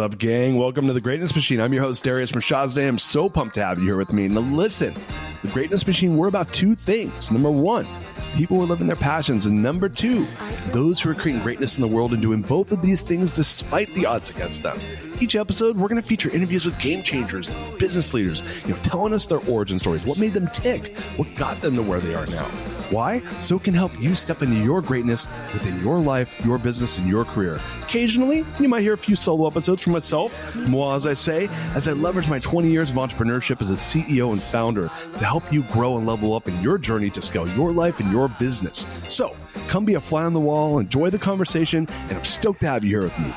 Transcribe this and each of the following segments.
What's up, gang? Welcome to The Greatness Machine. I'm your host, Darius Mershazde. I'm so pumped to have you here with me. Now listen, The Greatness Machine, we're about two things. Number one, people who are living their passions. And number two, those who are creating greatness in the world and doing both of these things despite the odds against them. Each episode, we're going to feature interviews with game changers, business leaders, telling us their origin stories, what made them tick, what got them to where they are now. Why? So it can help you step into your greatness within your life, your business, and your career. Occasionally, you might hear a few solo episodes from myself, moi, as I say, as I leverage my 20 years of entrepreneurship as a CEO and founder to help you grow and level up in your journey to scale your life and your business. So come be a fly on the wall, enjoy the conversation, and I'm stoked to have you here with me.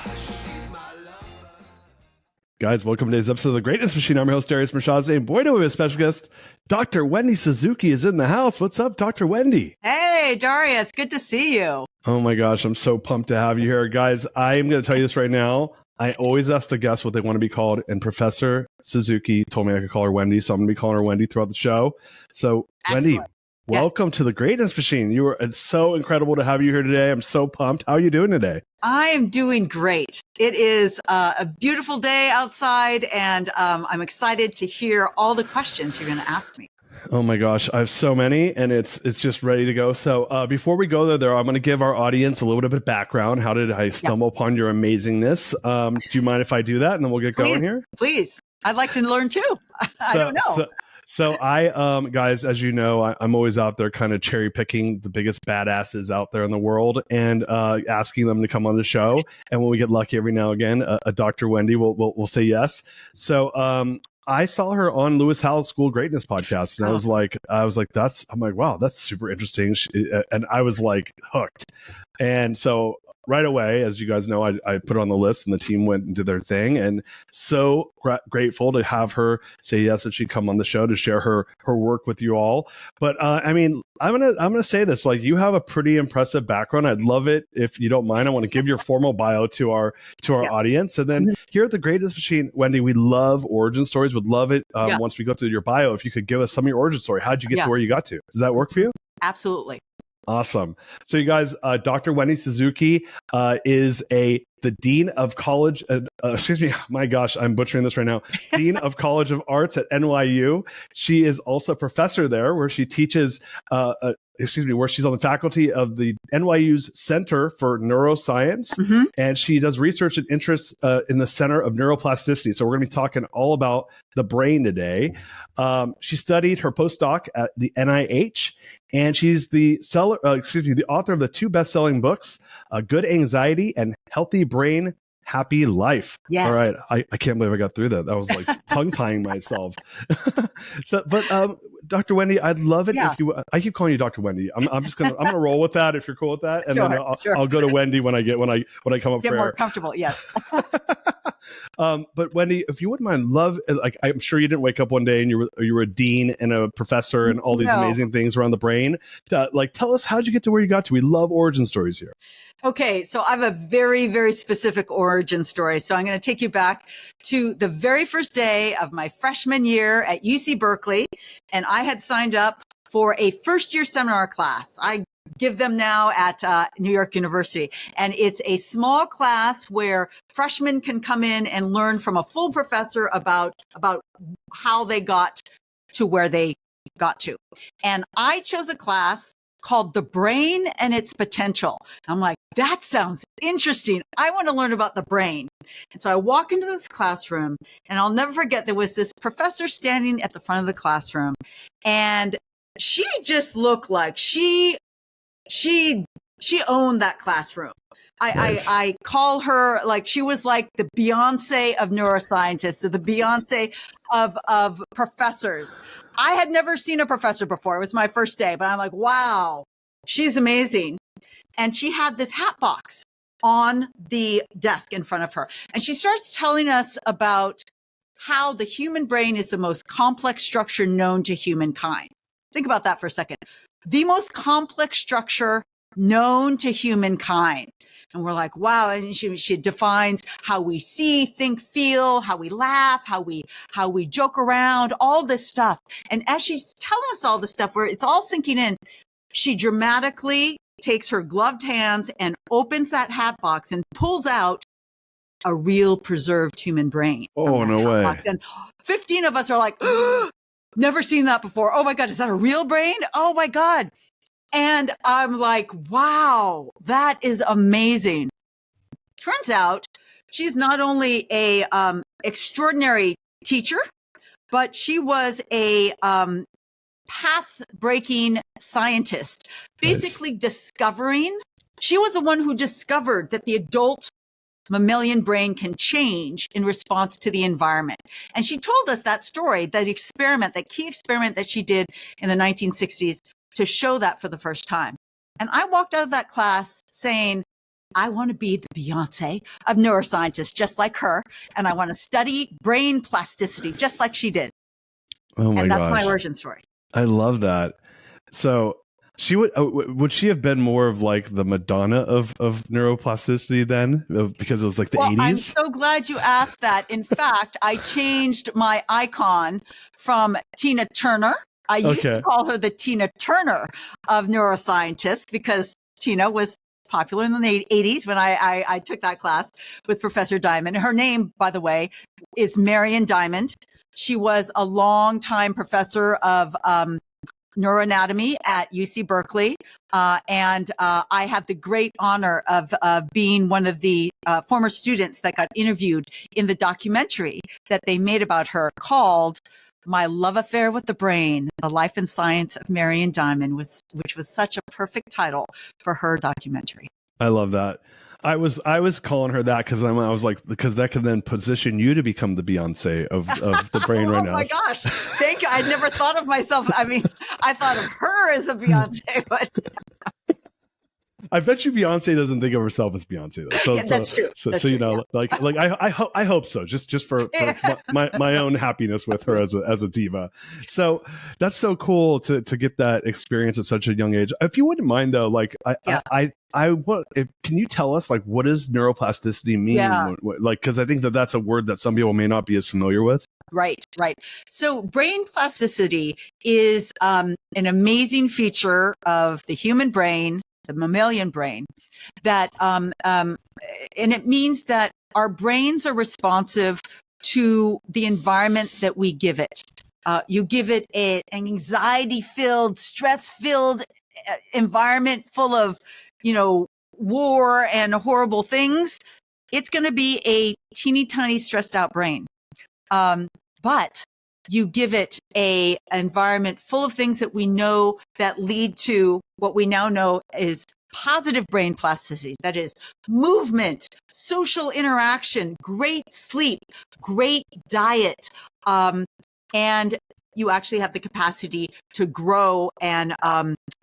Guys, welcome to today's episode of The Greatness Machine. I'm your host, Darius Mershazde, and boy, do we have a special guest. Dr. Wendy Suzuki is in the house. What's up, Dr. Wendy? Hey, Darius. Good to see you. Oh my gosh, I'm so pumped to have you here. Guys, I'm going to tell you this right now. I always ask the guests what they want to be called, and Professor Suzuki told me I could call her Wendy, so I'm going to be calling her Wendy throughout the show. So, Excellent. Wendy, welcome to The Greatness Machine. It's so incredible to have you here today. I'm so pumped. How are you doing today? I am doing great. It is a beautiful day outside, and I'm excited to hear all the questions you're going to ask me. Oh my gosh, I have so many, and it's just ready to go. So before we go there, I'm going to give our audience a little bit of background. How did I stumble upon your amazingness? Do you mind if I do that, and then we'll get going here? Please. I'd like to learn too. I don't know. So I, guys, as you know, I'm always out there kind of cherry picking the biggest badasses out there in the world and asking them to come on the show. And when we get lucky every now and again, a Dr. Wendy will say yes. So I saw her on Lewis Howes' School Greatness podcast, and I was like, wow, that's super interesting. And I was like hooked. And so right away, as you guys know, I put it on the list, and the team went and did their thing. And so grateful to have her say yes that she'd come on the show to share her work with you all. But I mean, I'm gonna say this: like, you have a pretty impressive background. I'd love it if you don't mind. I want to give your formal bio to our audience, and then here at The Greatest Machine, Wendy, we love origin stories. Would love it once we go through your bio, if you could give us some of your origin story. How'd you get to where you got to? Does that work for you? Absolutely. Awesome. So you guys, Dr. Wendy Suzuki is the Dean of College, excuse me, my gosh, I'm butchering this right now, Dean of College of Arts at NYU. She is also a professor there where she teaches, where she's on the faculty of the NYU's Center for Neuroscience. Mm-hmm. And she does research and interests in the Center of Neuroplasticity. So we're going to be talking all about the brain today. She studied her postdoc at the NIH, and she's the author of the two best-selling books, Good Anxiety and Healthy Brain, Happy Life. Yes. All right. I can't believe I got through that. That was like tongue-tying myself. But Dr. Wendy, I'd love it if you, I keep calling you Dr. Wendy. I'm going to roll with that if you're cool with that. And then I'll go to Wendy when I come up get for more air. Comfortable. Yes. But Wendy, if you wouldn't mind, I'm sure you didn't wake up one day and you were a dean and a professor and all these amazing things around the brain. Tell us, how'd you get to where you got to? We love origin stories here. Okay, so I have a very, very specific origin story. So I'm going to take you back to the very first day of my freshman year at UC Berkeley, and I had signed up for a first-year seminar class. I give them now at New York University, and it's a small class where freshmen can come in and learn from a full professor about how they got to where they got to. And I chose a class called The Brain and Its Potential. I'm like, that sounds interesting. I want to learn about the brain. And so I walk into this classroom, and I'll never forget, there was this professor standing at the front of the classroom, and she just looked like she owned that classroom. Nice. I call her, like, she was like the Beyonce of neuroscientists, or the Beyonce of professors. I had never seen a professor before. It was my first day, but I'm like, wow, she's amazing. And she had this hat box on the desk in front of her. And she starts telling us about how the human brain is the most complex structure known to humankind. Think about that for a second. The most complex structure known to humankind. And we're like, wow. And she defines how we see, think, feel, how we laugh, how we joke around, all this stuff. And as she's telling us all this stuff, where it's all sinking in, she dramatically takes her gloved hands and opens that hat box and pulls out a real preserved human brain. Oh, no way. And 15 of us are like, never seen that before. Oh my God, is that a real brain? Oh my God. And I'm like, wow, that is amazing. Turns out she's not only a extraordinary teacher, but she was a path-breaking scientist, basically discovering. She was the one who discovered that the adult mammalian brain can change in response to the environment. And she told us that story, that experiment, that key experiment that she did in the 1960s to show that for the first time. And I walked out of that class saying, I want to be the Beyonce of neuroscientists, just like her. And I want to study brain plasticity, just like she did. Oh my gosh. And that's my origin story. I love that. So she would she have been more of like the Madonna of neuroplasticity then, because it was like the 80s? I'm so glad you asked that. In fact, I changed my icon from Tina Turner. I used to call her the Tina Turner of neuroscientists because Tina was popular in the 80s when I took that class with Professor Diamond. Her name, by the way, is Marion Diamond. She was a longtime professor of neuroanatomy at UC Berkeley. And I had the great honor of being one of the former students that got interviewed in the documentary that they made about her called My Love Affair with the Brain, The Life and Science of Marion Diamond, which was such a perfect title for her documentary. I love that. I was calling her that because I was like, because that could then position you to become the Beyonce of the brain right now. Oh my gosh. Thank you. I never thought of myself. I mean, I thought of her as a Beyonce, but I bet you Beyonce doesn't think of herself as Beyonce though. So, yeah, that's true. So, that's so true, you know, yeah. like I hope so. Just for my own happiness with her as a diva. So that's so cool to get that experience at such a young age. If you wouldn't mind though, like can you tell us like what does neuroplasticity mean? Yeah. Like, because I think that's a word that some people may not be as familiar with. Right. So brain plasticity is an amazing feature of the human brain, the mammalian brain, that and it means that our brains are responsive to the environment that we give it. You give it an anxiety-filled, stress-filled environment full of, war and horrible things, it's going to be a teeny tiny stressed out brain. But you give it an environment full of things that we know that lead to what we now know is positive brain plasticity. That is movement, social interaction, great sleep, great diet. And you actually have the capacity to grow and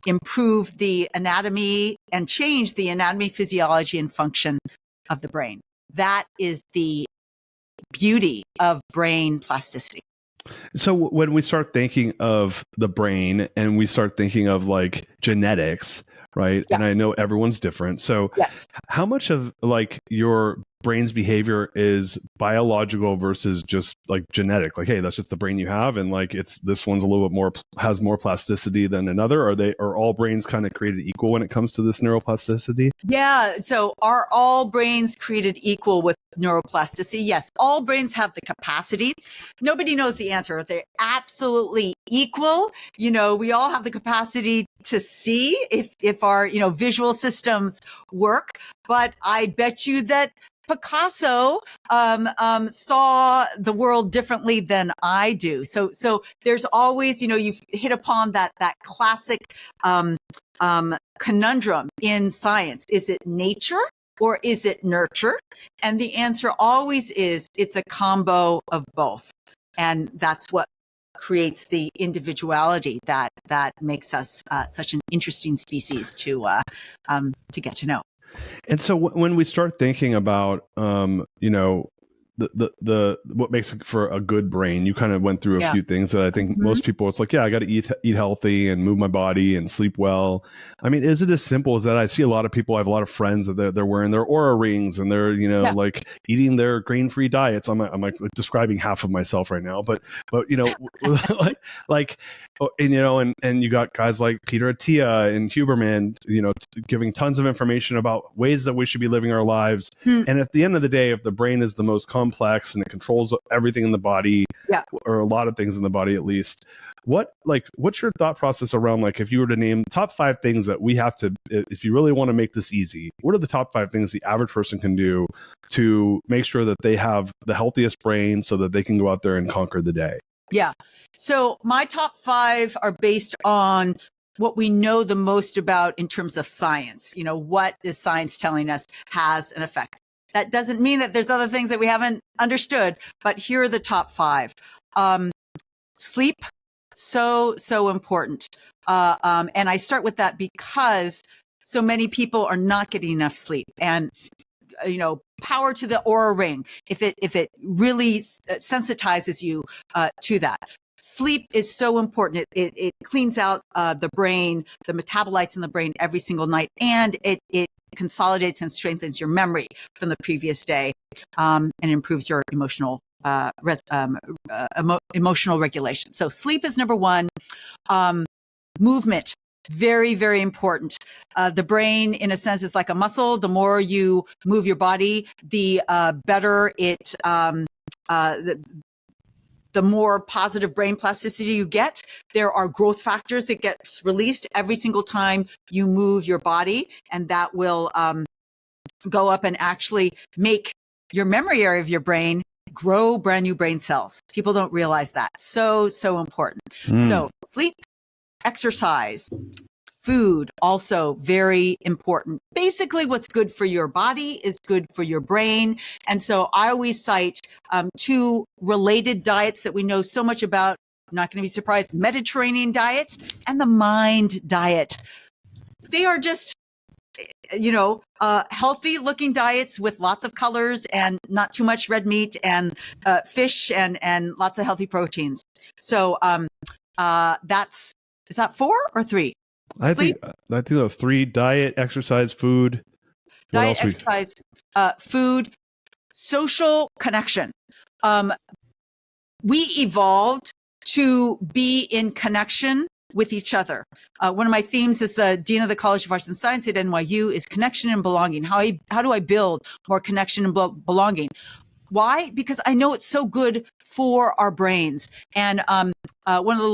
improve the anatomy and change the anatomy, physiology, and function of the brain. That is the beauty of brain plasticity. So when we start thinking of the brain and we start thinking of like genetics, right? Yeah. And I know everyone's different. So yes. How much of like your brain's behavior is biological versus just like genetic? Like, hey, that's just the brain you have, and like this one's a little bit more, has more plasticity than another. Are all brains kind of created equal when it comes to this neuroplasticity? Yeah. So are all brains created equal with neuroplasticity? Yes, all brains have the capacity. Nobody knows the answer. Are they absolutely equal? We all have the capacity to see if our visual systems work, but I bet you that Picasso saw the world differently than I do. So there's always, you've hit upon that classic conundrum in science. Is it nature or is it nurture? And the answer always is it's a combo of both. And that's what creates the individuality that makes us such an interesting species to get to know. And so when we start thinking about, the what makes it for a good brain. You kind of went through a Yeah. few things that I think most people, it's like, yeah, I got to eat healthy and move my body and sleep well. I mean, is it as simple as that? I see a lot of people, I have a lot of friends that they're wearing their Aura rings and they're, like eating their grain-free diets. I'm like describing half of myself right now, but like and you got guys like Peter Attia and Huberman, giving tons of information about ways that we should be living our lives. And at the end of the day, if the brain is the most complex and it controls everything in the body, or a lot of things in the body at least, what's your thought process around, like, if you were to name top 5 things that we have to, if you really want to make this easy, what are the top 5 things the average person can do to make sure that they have the healthiest brain so that they can go out there and conquer the day? Yeah. So my top 5 are based on what we know the most about in terms of science. What is science telling us has an effect? That doesn't mean that there's other things that we haven't understood, but here are the top 5. Sleep, so important. And I start with that because so many people are not getting enough sleep. And power to the Aura ring if it really sensitizes you to that. Sleep is so important. It cleans out the brain, the metabolites in the brain every single night, and it consolidates and strengthens your memory from the previous day, and improves your emotional emotional regulation. So sleep is number 1. Movement, very, very important. The brain, in a sense, is like a muscle. The more you move your body, the better it, the more positive brain plasticity you get. There are growth factors that get released every single time you move your body, and that will go up and actually make your memory area of your brain grow brand new brain cells. People don't realize that. So important. So sleep, exercise, food, also very important. Basically, what's good for your body is good for your brain. And so I always cite 2 related diets that we know so much about. I'm not going to be surprised. Mediterranean diet and the Mind diet. They are just, healthy looking diets with lots of colors and not too much red meat and fish and lots of healthy proteins. So is that 4 or 3? I think that was 3: diet, exercise, food. Diet, exercise, food, social connection. We evolved to be in connection with each other. One of my themes as the Dean of the College of Arts and Science at NYU is connection and belonging. How do I build more connection and belonging? Why? Because I know it's so good for our brains. And one of the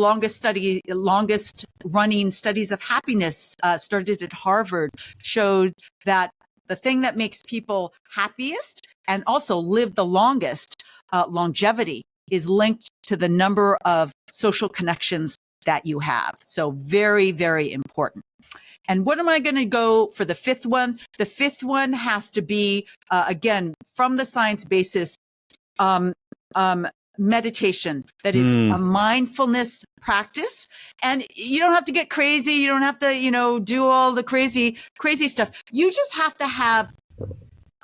longest running studies of happiness started at Harvard showed that the thing that makes people happiest and also live the longest, longevity, is linked to the number of social connections that you have. So very, very important. And what am I going to go for the 5th one? The 5th one has to be, again, from the science basis, meditation. That is a mindfulness practice. And you don't have to get crazy. You don't have to, do all the crazy stuff. You just have to have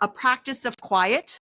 a practice of quiet,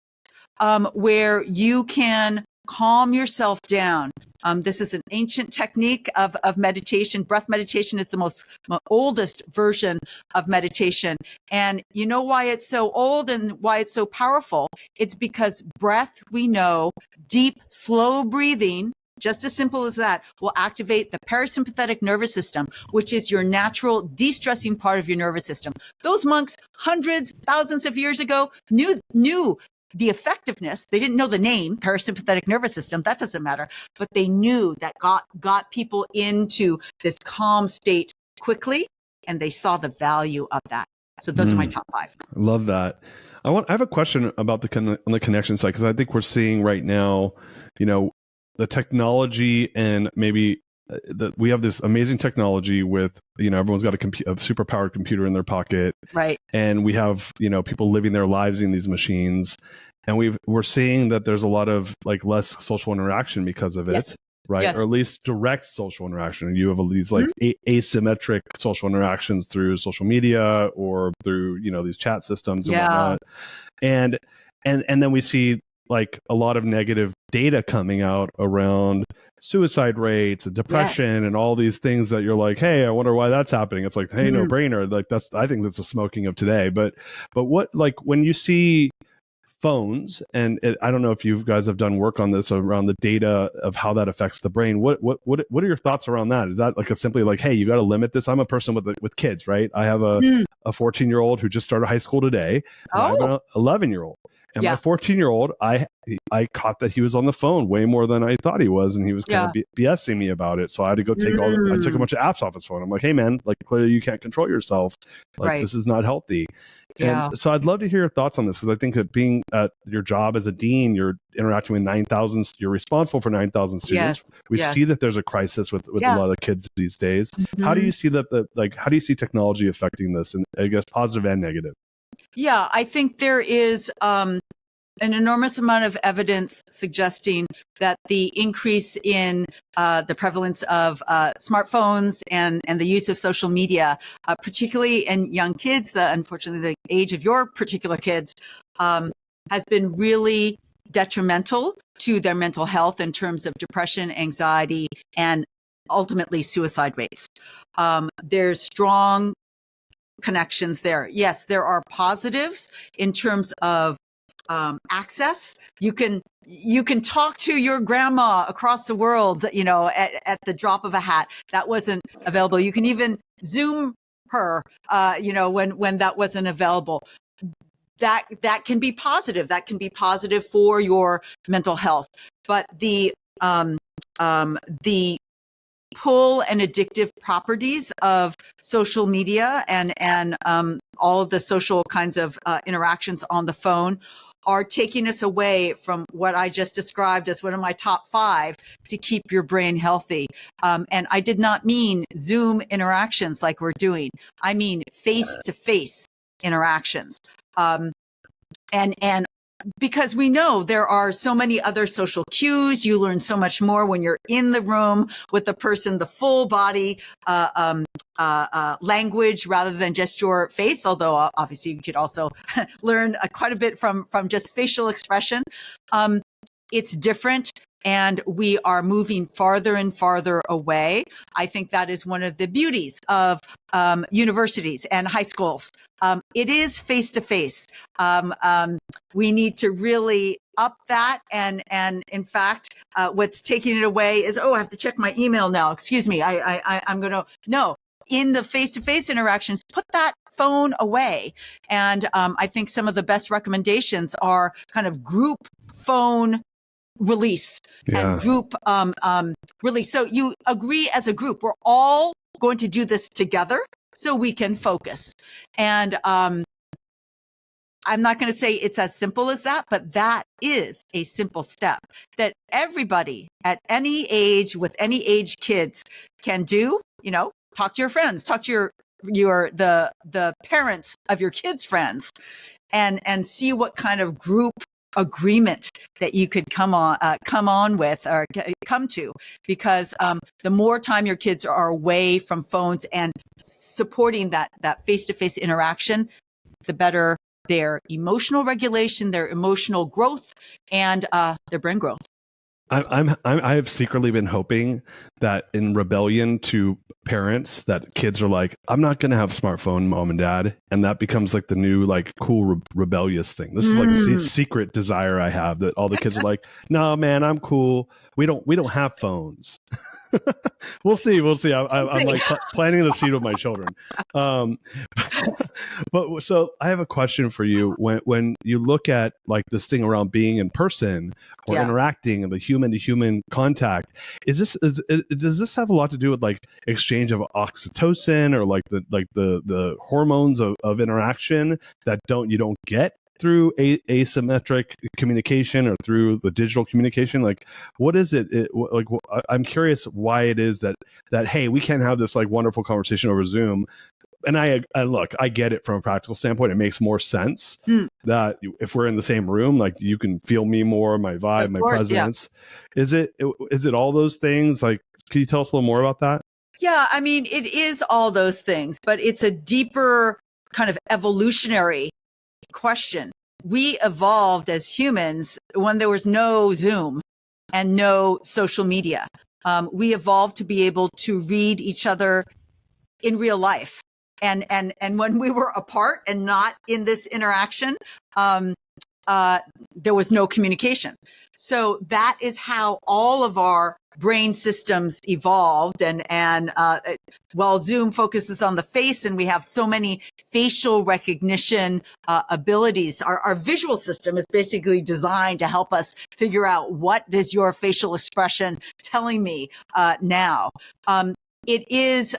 where you can calm yourself down. This is an ancient technique of meditation. Breath meditation is the oldest version of meditation. And you know why it's so old and why it's so powerful? It's because breath, we know, deep, slow breathing, just as simple as that, will activate the parasympathetic nervous system, which is your natural de-stressing part of your nervous system. Those monks, hundreds, thousands of years ago, knew the effectiveness. They didn't know the name parasympathetic nervous system. That doesn't matter. But they knew that got people into this calm state quickly, and they saw the value of that. So those are my top 5. I love that. I have a question about on the connection side, because I think we're seeing right now, the technology, and maybe we have this amazing technology with, everyone's got a super powered computer in their pocket. Right. And we have, people living their lives in these machines. And we're seeing that there's a lot of less social interaction because of it. Yes. Right. Yes. Or at least direct social interaction. And you have these asymmetric social interactions through social media or through, these chat systems and whatnot. And then we see like a lot of negative data coming out around suicide rates and depression and all these things that you're like, hey, I wonder why that's happening. It's like, hey, no brainer. Like I think that's the smoking of today. But what, like when you see phones, and I don't know if you guys have done work on this around the data of how that affects the brain. What are your thoughts around that? Is that like a simply like, hey, you got to limit this? I'm a person with kids, right? I have a 14-year-old who just started high school today, and I have an 11-year-old. And my 14-year-old, I caught that he was on the phone way more than I thought he was, and he was kind of BSing me about it. So I had to go take I took a bunch of apps off his phone. I'm like, hey man, like clearly you can't control yourself. Like this is not healthy. And so I'd love to hear your thoughts on this, because I think that being at your job as a dean, you're interacting with 9,000, you're responsible for 9,000 students. We see that there's a crisis with a lot of kids these days. How do you see that how do you see technology affecting this, and I guess positive and negative? Yeah, I think there is an enormous amount of evidence suggesting that the increase in the prevalence of smartphones and the use of social media, particularly in young kids, unfortunately the age of your particular kids, has been really detrimental to their mental health in terms of depression, anxiety, and ultimately suicide rates. There's strong connections there. Yes, there are positives in terms of access. You can talk to your grandma across the world, you know, at the drop of a hat. That wasn't available. You can even Zoom her, you know, when that wasn't available. That can be positive. That can be positive for your mental health. But the pull and addictive properties of social media and all of the social kinds of interactions on the phone are taking us away from what I just described as one of my top 5 to keep your brain healthy. And I did not mean Zoom interactions like we're doing. I mean face-to-face interactions. And because we know there are so many other social cues. You learn so much more when you're in the room with the person, the full body language rather than just your face. Although obviously you could also learn quite a bit from just facial expression. It's different. And we are moving farther and farther away. I think that is one of the beauties of universities and high schools. It is face to face. We need to really up that. And in fact, what's taking it away is, I have to check my email now. Excuse me. I'm going to, no. In the face-to-face interactions, put that phone away. And I think some of the best recommendations are kind of group phone release and group release. So you agree as a group, we're all going to do this together so we can focus. And I'm not going to say it's as simple as that, but that is a simple step that everybody at any age with any age kids can do. You know, talk to your friends, talk to the parents of your kids' friends, and see what kind of group agreement that you could come on with or come to, because the more time your kids are away from phones and supporting that face-to-face interaction, the better their emotional regulation, their emotional growth, and their brain growth. I have secretly been hoping that in rebellion to parents that kids are like, I'm not going to have a smartphone, mom and dad. And that becomes like the new, like cool rebellious thing. This is like a secret desire I have, that all the kids are like, no, man, I'm cool. We don't have phones. We'll see. I'm like planting the seed with my children. But so I have a question for you. When you look at like this thing around being in person or interacting and the human to human contact, does this have a lot to do with like exchange of oxytocin or like the hormones of interaction that you don't get through asymmetric communication or through the digital communication? Like, what is it? I'm curious why it is that hey, we can't have this like wonderful conversation over Zoom. And I look, I get it from a practical standpoint. It makes more sense that if we're in the same room, like you can feel me more, my vibe, my presence. Yeah. Is it all those things? Like, can you tell us a little more about that? Yeah, I mean, it is all those things, but it's a deeper kind of evolutionary question. we evolved as humans when there was no Zoom and no social media. We evolved to be able to read each other in real life. And when we were apart and not in this interaction, there was no communication. So that is how all of our brain systems evolved. And while Zoom focuses on the face and we have so many facial recognition abilities, our visual system is basically designed to help us figure out what is your facial expression telling me now. It is,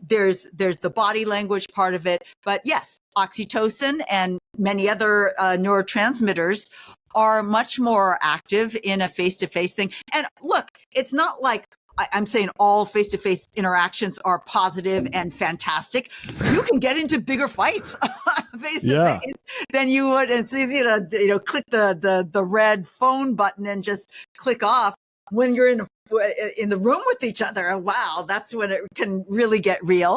there's the body language part of it, but yes, oxytocin and many other neurotransmitters are much more active in a face-to-face thing. And look, it's not like I'm saying all face-to-face interactions are positive and fantastic. You can get into bigger fights face-to-face than you would. It's easy to, click the red phone button and just click off when you're in the room with each other. Wow, that's when it can really get real.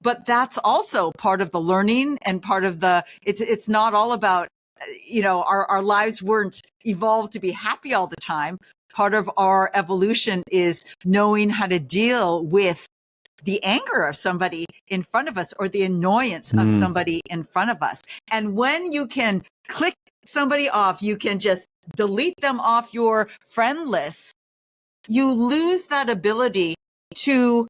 But that's also part of the learning and part of it's not all about, our lives weren't evolved to be happy all the time. Part of our evolution is knowing how to deal with the anger of somebody in front of us or the annoyance of somebody in front of us. And when you can click somebody off, you can just delete them off your friend list. You lose that ability to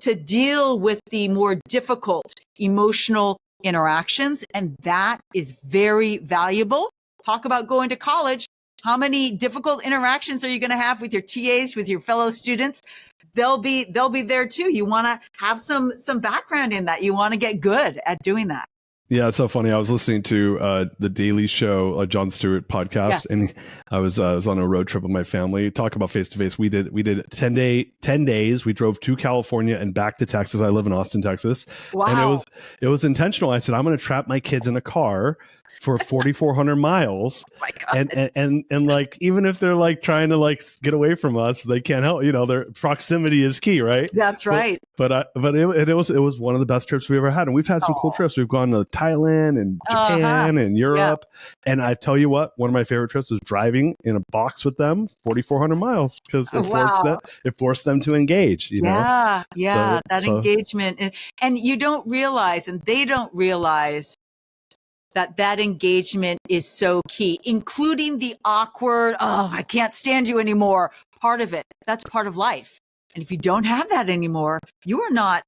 deal with the more difficult emotional interactions. And that is very valuable. Talk about going to college. How many difficult interactions are you going to have with your TAs, with your fellow students? They'll be there too. You want to have some background in that. You want to get good at doing that. Yeah, it's so funny. I was listening to the Daily Show, Jon Stewart podcast, and I was on a road trip with my family. Talk about face to face. We did 10 days. We drove to California and back to Texas. I live in Austin, Texas. Wow. And it was intentional. I said, I'm going to trap my kids in a car for 4,400 miles. Oh my God. And like, even if they're like trying to like get away from us, they can't help, their proximity is key, right? That's right. But it was one of the best trips we ever had. And we've had some cool trips. We've gone to Thailand and Japan and Europe. Yeah. And I tell you what, one of my favorite trips was driving in a box with them 4,400 miles because it forced them to engage, Yeah. Engagement. And you don't realize, and they don't realize that engagement is so key, including the awkward, I can't stand you anymore part of it. That's part of life. And if you don't have that anymore, you're not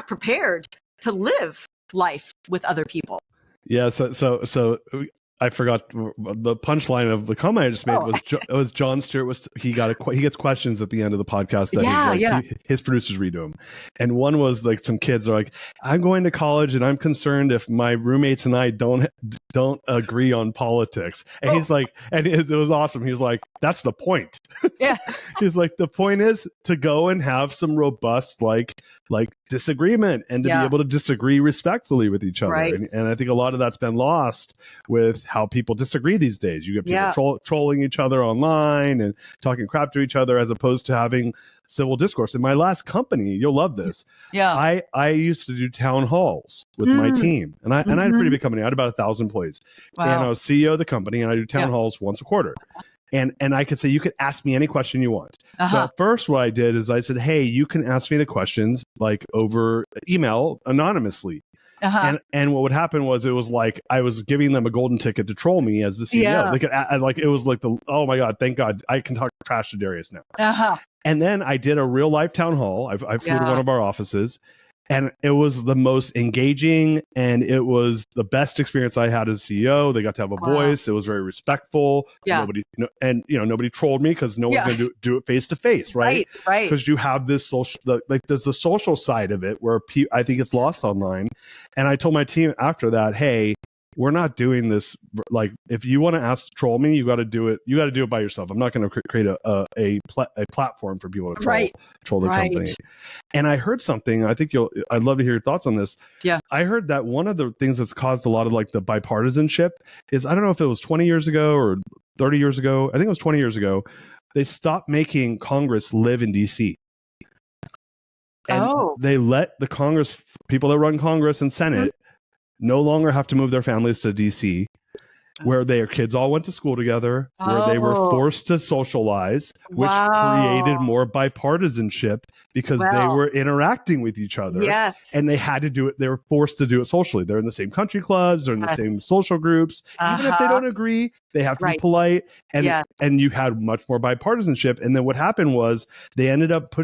prepared to live life with other people. Yeah. So I forgot the punchline of the comment I just made was Jon Stewart he gets questions at the end of the podcast that his producers read to him, and one was like some kids are like, I'm going to college and I'm concerned if my roommates and I don't agree on politics, and he's like, and it was awesome. He was like, that's the point. Yeah. He's like, the point is to go and have some robust like disagreement and to be able to disagree respectfully with each other. Right. And I think a lot of that's been lost with how people disagree these days. You get people trolling each other online and talking crap to each other as opposed to having civil discourse. In my last company, you'll love this. Yeah. I used to do town halls with my team. And I had a pretty big company. I had about 1,000 employees. Wow. And I was CEO of the company and I do town halls once a quarter. And I could say, you could ask me any question you want. So at first what I did is I said, hey, you can ask me the questions like over email anonymously. And what would happen was it was like I was giving them a golden ticket to troll me as the CEO. Yeah. They could it was like oh my God, thank God I can talk trash to Darius now. And then I did a real life town hall. I flew to one of our offices. And it was the most engaging and it was the best experience I had as CEO. They got to have a voice. It was very respectful. Yeah. Nobody trolled me because no one's going to do it face to face, right? Right. Because you have this social, there's the social side of it where I think it's lost online. And I told my team after that, hey, we're not doing this. Like, if you want to troll me, you got to do it. You got to do it by yourself. I'm not going to create a platform for people to troll the company. And I heard something. I think I'd love to hear your thoughts on this. Yeah, I heard that one of the things that's caused a lot of like the bipartisanship is, I don't know if it was 20 years ago or 30 years ago. I think it was 20 years ago. They stopped making Congress live in DC. And they let the people that run Congress and Senate no longer have to move their families to DC, where their kids all went to school together, where they were Oh, forced to socialize, which created wow. more bipartisanship because they Well, were interacting with each other, yes, and they had to do it. They were forced to do it socially. They're in the same country clubs, they're in the same yes. social groups. Even if they Uh-huh. don't agree, they have to be Right. polite. And Yeah. you had much more bipartisanship. And then what happened was they ended up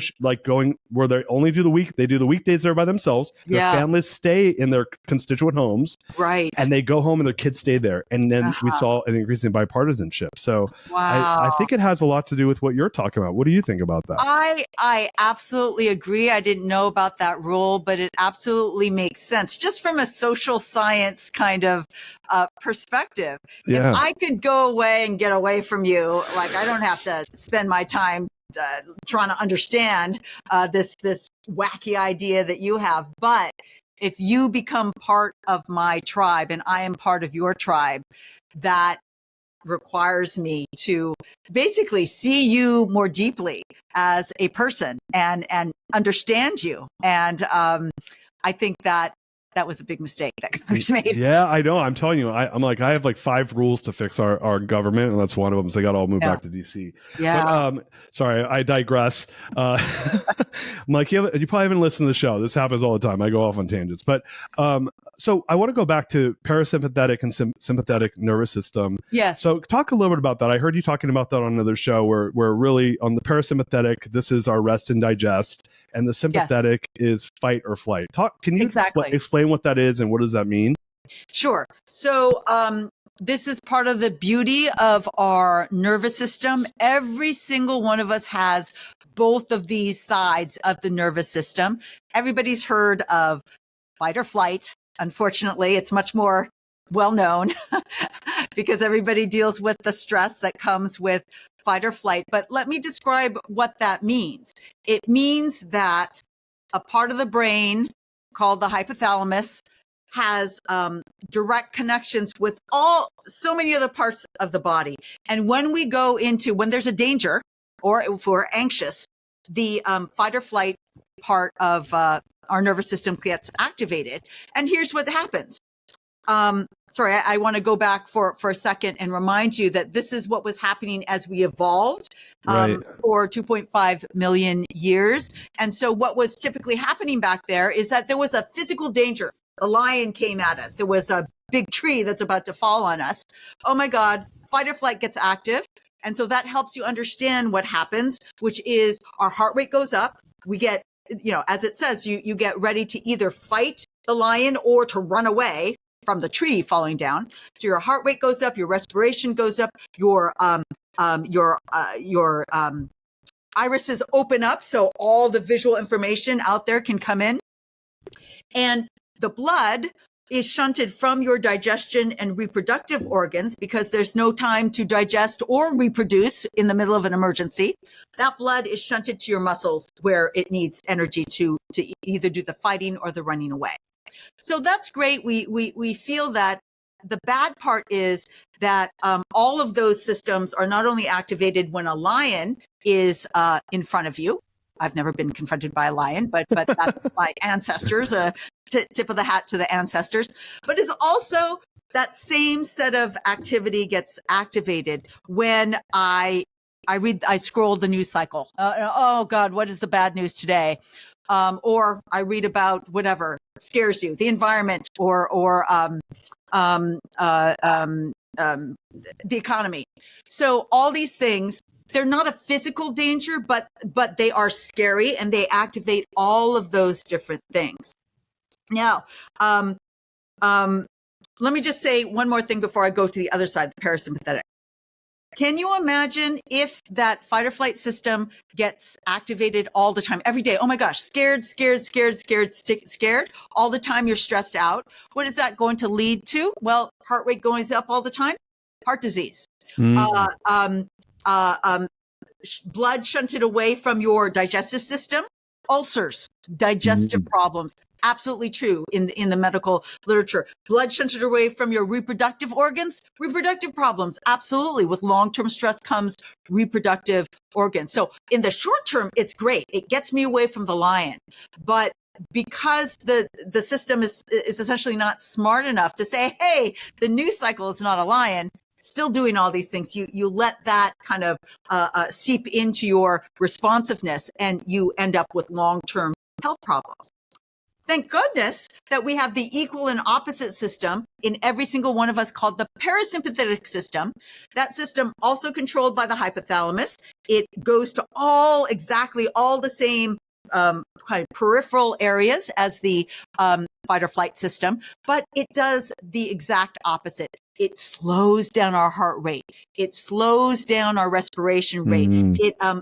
going where they only do they do the weekdays there by themselves. Their Yeah. families stay in their constituent homes, Right. and they go home and their kids stay there. And then we Uh-huh. saw an increase in bipartisanship. So I Wow. think it has a lot to do with what you're talking about. What do you think about that? I absolutely agree. I didn't know about that rule, but it absolutely makes sense just from a social science kind of perspective. If Yeah. I could go away and get away from you, like I don't have to spend my time trying to understand this wacky idea that you have. But if you become part of my tribe and I am part of your tribe, that requires me to basically see you more deeply as a person and understand you. And I think that was a big mistake that Congress made. Yeah, I know. I'm telling you, I'm like, I have like 5 rules to fix our government, and that's one of them. So they got to all move Yeah. back to DC. Yeah. But sorry, I digress. I'm like, you probably haven't listened to the show. This happens all the time. I go off on tangents. But so I want to go back to parasympathetic and sympathetic nervous system. Yes. So talk a little bit about that. I heard you talking about that on another show where really on the parasympathetic, this is our rest and digest, and the sympathetic is fight or flight. Can you Exactly. explain what that is and what does that mean? Sure. So, this is part of the beauty of our nervous system. Every single one of us has both of these sides of the nervous system. Everybody's heard of fight or flight. Unfortunately, it's much more well known because everybody deals with the stress that comes with fight or flight. But let me describe what that means. It means that a part of the brain called the hypothalamus has direct connections with so many other parts of the body. And when there's a danger or if we're anxious, the fight or flight part of our nervous system gets activated. And here's what happens. Sorry, I want to go back for a second and remind you that this is what was happening as we evolved Right. for 2.5 million years. And so what was typically happening back there is that there was a physical danger. A lion came at us. There was a big tree that's about to fall on us. Oh my God, fight or flight gets active. And so that helps you understand what happens, which is our heart rate goes up. We get, as it says, you get ready to either fight the lion or to run away from the tree falling down. So your heart rate goes up, your respiration goes up, your irises open up so all the visual information out there can come in. And the blood is shunted from your digestion and reproductive organs because there's no time to digest or reproduce in the middle of an emergency. That blood is shunted to your muscles where it needs energy to either do the fighting or the running away. So that's great. We feel that. The bad part is that all of those systems are not only activated when a lion is in front of you. I've never been confronted by a lion, but that's my ancestors. Tip of the hat to the ancestors. But it's also that same set of activity gets activated when I scroll the news cycle. Oh God, what is the bad news today? Or I read about whatever scares you, the environment, or the economy. So all these things, they're not a physical danger, but they are scary and they activate all of those different things. Now, let me just say one more thing before I go to the other side, the parasympathetic. Can you imagine if that fight or flight system gets activated all the time, every day? Oh my gosh, scared all the time. You're stressed out. What is that going to lead to? Well, heart rate going up all the time, heart disease, blood shunted away from your digestive system, ulcers, digestive problems. Absolutely true in the medical literature. Blood shunted away from your reproductive organs, reproductive problems. Absolutely. With long-term stress comes reproductive organs. So in the short term, it's great. It gets me away from the lion. But because the system is essentially not smart enough to say, hey, the news cycle is not a lion, still doing all these things, you let that kind of seep into your responsiveness, and you end up with long-term health problems. Thank goodness that we have the equal and opposite system in every single one of us called the parasympathetic system. That system also controlled by the hypothalamus. It goes to exactly all the same kind of peripheral areas as the fight or flight system, but it does the exact opposite. It slows down our heart rate. It slows down our respiration rate.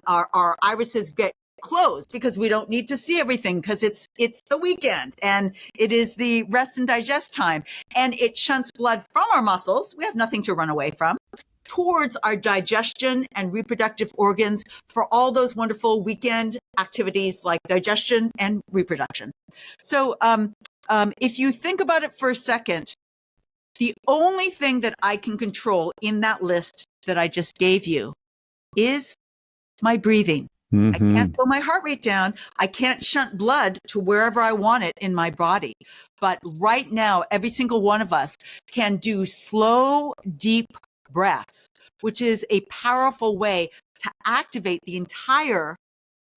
Our irises get closed because we don't need to see everything, because it's the weekend and it is the rest and digest time, and it shunts blood from our muscles, we have nothing to run away from, towards our digestion and reproductive organs for all those wonderful weekend activities like digestion and reproduction. So if you think about it for a second, the only thing that I can control in that list that I just gave you is my breathing. I can't slow my heart rate down. I can't shunt blood to wherever I want it in my body. But right now, every single one of us can do slow, deep breaths, which is a powerful way to activate the entire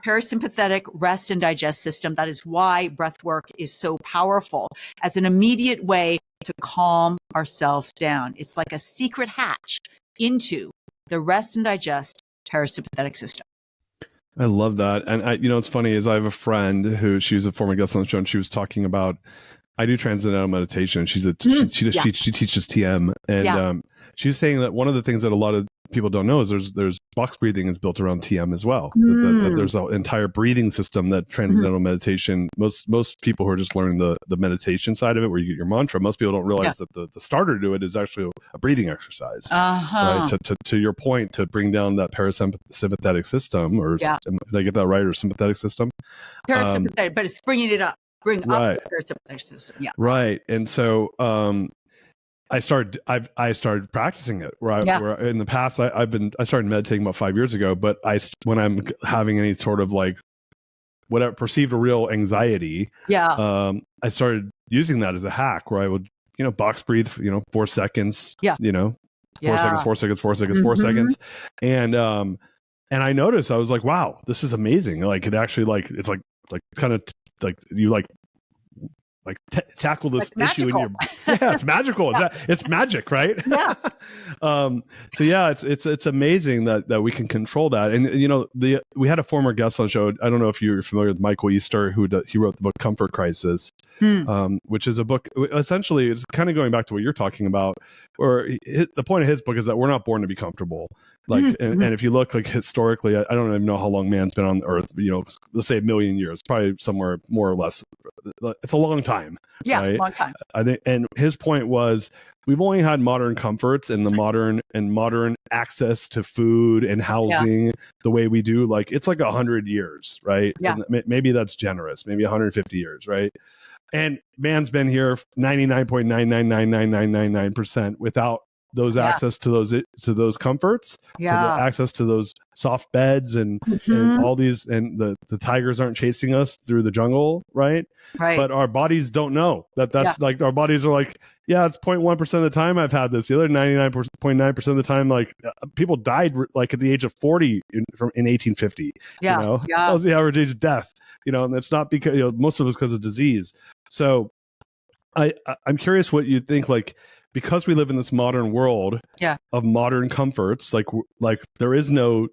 parasympathetic rest and digest system. That is why breath work is so powerful as an immediate way to calm ourselves down. It's like a secret hatch into the rest and digest parasympathetic system. I love that. And it's funny is I have a friend who, she's a former guest on the show, and she was talking about, I do transcendental meditation. She teaches TM, and she was saying that one of the things that a lot of people don't know is there's box breathing is built around TM as well. That there's an entire breathing system that transcendental meditation, most people who are just learning the meditation side of it, where you get your mantra, most people don't realize that the starter to it is actually a breathing exercise. Right? To your point, to bring down that parasympathetic system, or did I get that right, or sympathetic system? Parasympathetic, but it's bringing it up. Bring up the parasympathetic system. Yeah. Right. And so I started practicing it where in the past I started meditating about 5 years ago, but when I'm having any sort of like whatever perceived a real anxiety, I started using that as a hack where I would, box breathe, 4 seconds, 4 seconds, 4 seconds, 4 seconds, 4 seconds. And I noticed, I was like, wow, this is amazing. Like it actually it's like kind of like you tackle this issue in your it's magical. It's magic, right? So it's amazing that we can control that. And we had a former guest on the show, I don't know if you're familiar with Michael Easter, he wrote the book Comfort Crisis, which is a book, essentially it's kind of going back to what you're talking about, or the point of his book is that we're not born to be comfortable. And if you look historically, I don't even know how long man's been on Earth, let's say 1 million years, probably somewhere more or less. It's a long time. Right? Long time. I think, and his point was, we've only had modern comforts and the modern access to food and housing the way we do. Like it's like 100 years, right? Yeah. And maybe that's generous. Maybe 150 years, right? And man's been here 99.9999999% without those access to those comforts, to the access to those soft beds and all these, and the tigers aren't chasing us through the jungle, right? But our bodies don't know that's like, our bodies are like, it's 0.1% of the time I've had this. The other 99.9% of the time, like people died like at the age of 40 in 1850. That was the average age of death. And it's not because most of it's because of disease. So I'm curious what you think, like, because we live in this modern world of modern comforts, like there is no